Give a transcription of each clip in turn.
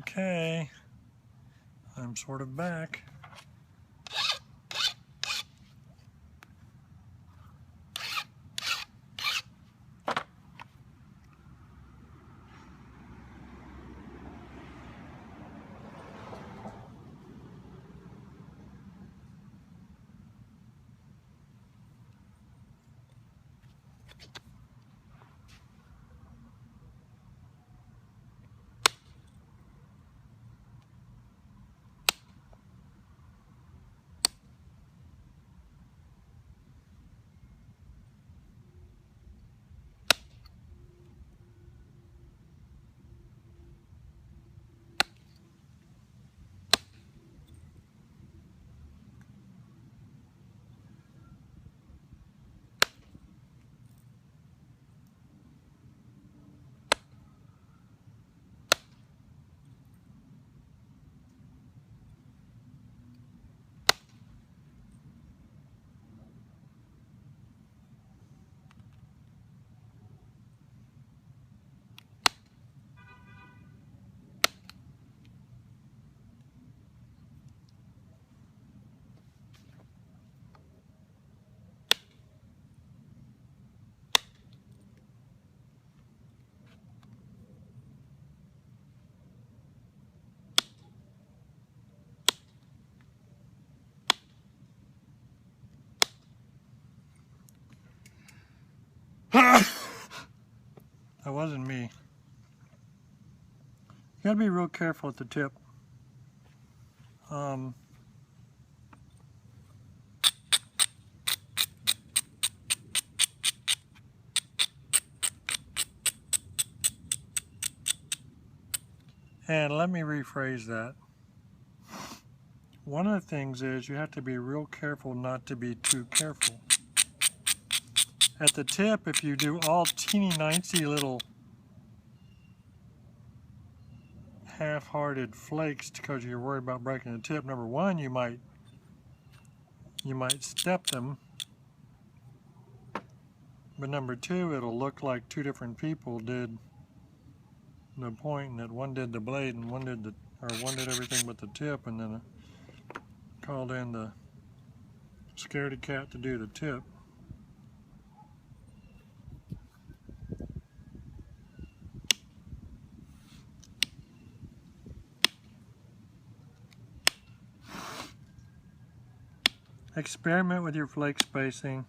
Okay, I'm sort of back. That wasn't me. You gotta be real careful at the tip. And let me rephrase that. One of the things is you have to be real careful not to be too careful. At the tip, if you do all teeny-nicey little half-hearted flakes because you're worried about breaking the tip, number one, you might step them, but number two, it'll look like two different people did the point, and that one did the blade and one did everything but the tip, and then called in the scaredy cat to do the tip. Experiment with your flake spacing.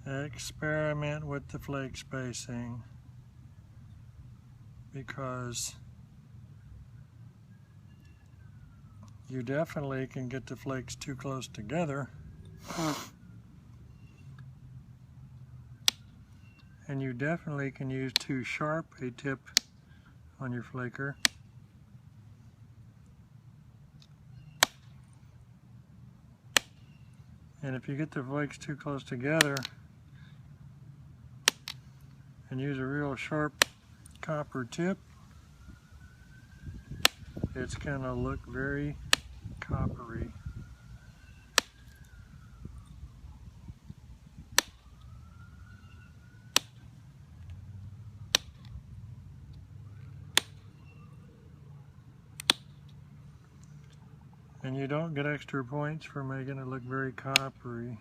Experiment with the flake spacing, because you definitely can get the flakes too close together, and you definitely can use too sharp a tip on your flaker. And if you get the flakes too close together and use a real sharp copper tip, it's going to look very coppery. And you don't get extra points for making it look very coppery.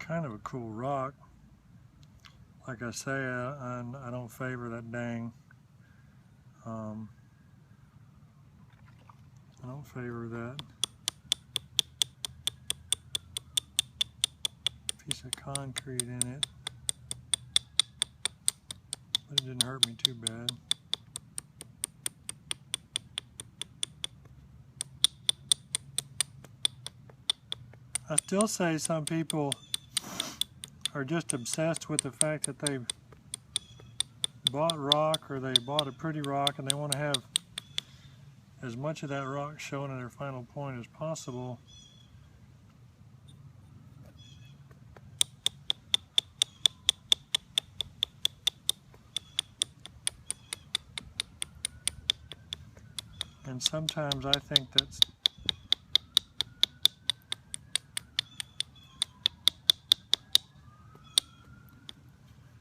kind of a cool rock. Like I say, I don't favor that dang. I don't favor that piece of concrete in it, but it didn't hurt me too bad. I still say some people are just obsessed with the fact that they bought rock, or they bought a pretty rock, and they want to have as much of that rock shown at their final point as possible. And sometimes I think that's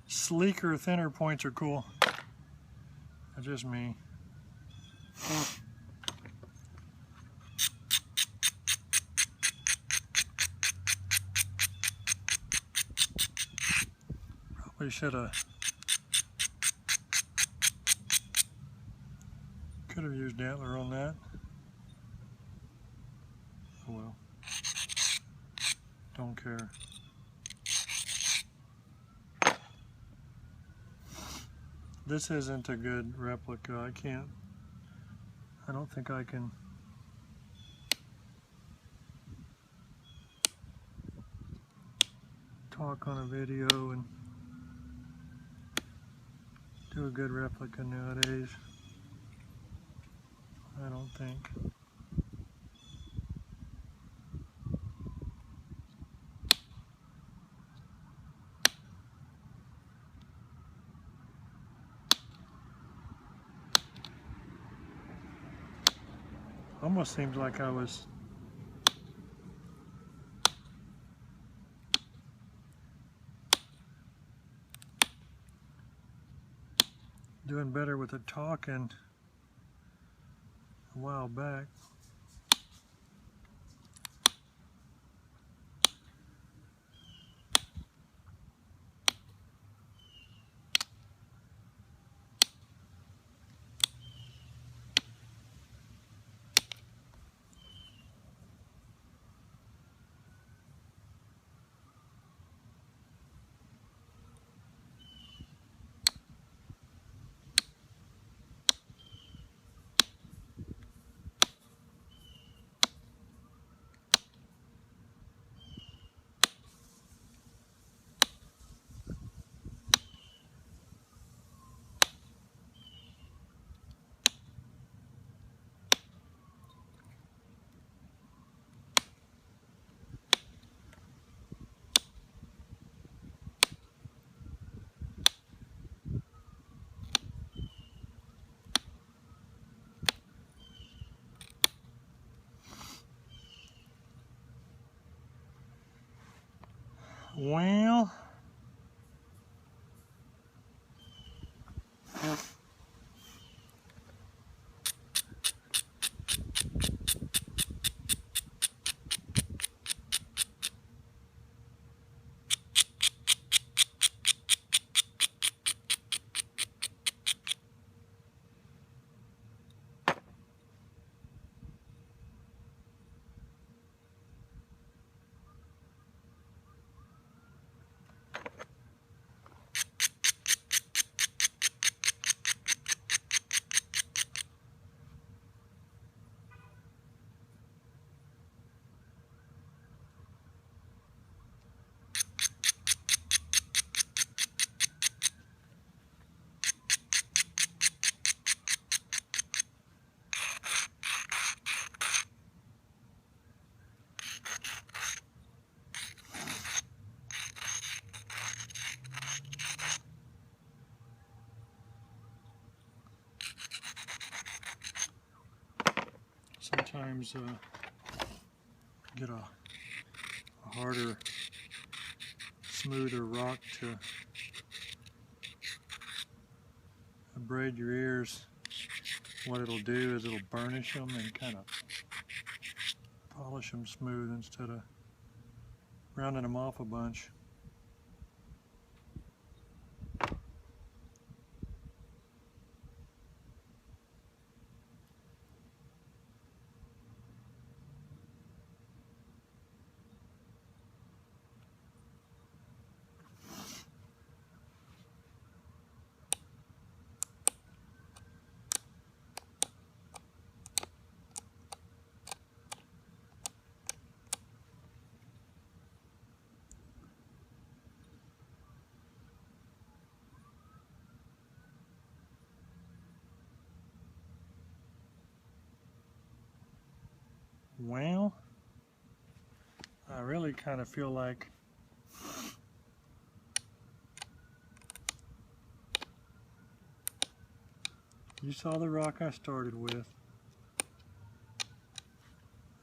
sleeker, thinner points are cool. That's just me. Probably could have used antler on that. Oh well. Don't care. This isn't a good replica. I don't think I can talk on a video and do a good replica nowadays. I don't think. Almost seems like I was doing better with the talking a while back. Well, sometimes get a harder, smoother rock to braid your ears. What it'll do is it'll burnish them and kind of polish them smooth instead of rounding them off a bunch. Well, I really kind of feel like you saw the rock I started with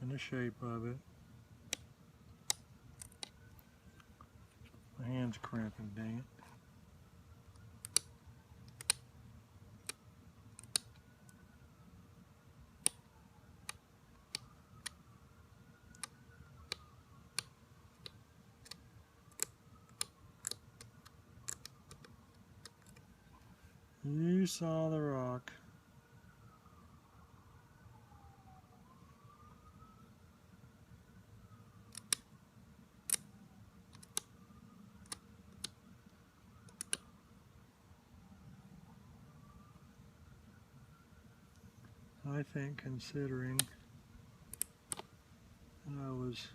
and the shape of it. My hand's cramping, dang it. You saw the rock. I think considering I was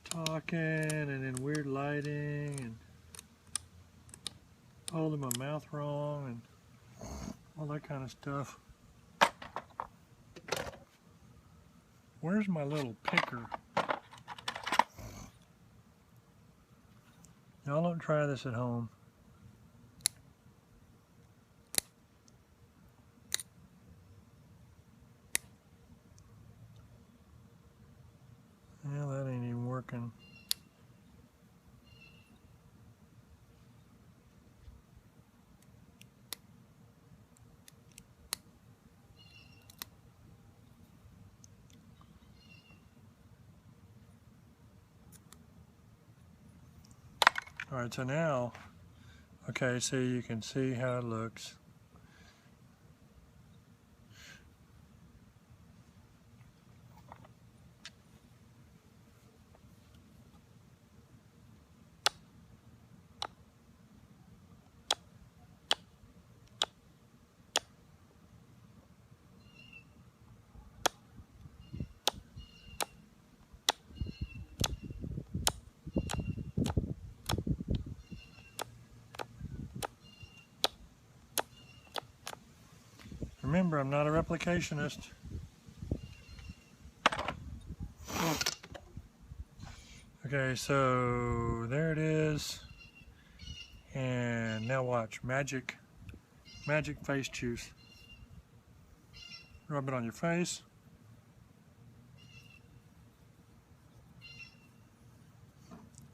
talking and in weird lighting and holding my mouth wrong and all that kind of stuff. Where's my little picker? Y'all don't try this at home. Well, that ain't even working. Alright, so now, okay, so you can see how it looks. Remember, I'm not a replicationist. Okay, so there it is. And now watch, magic face juice. Rub it on your face.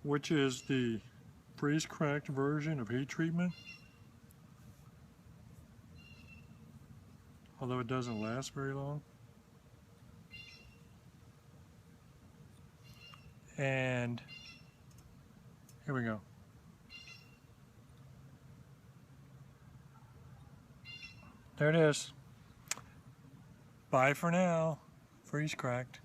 Which is the freeze-cracked version of heat treatment. Although it doesn't last very long. And here we go. There it is. Bye for now. Freeze cracked.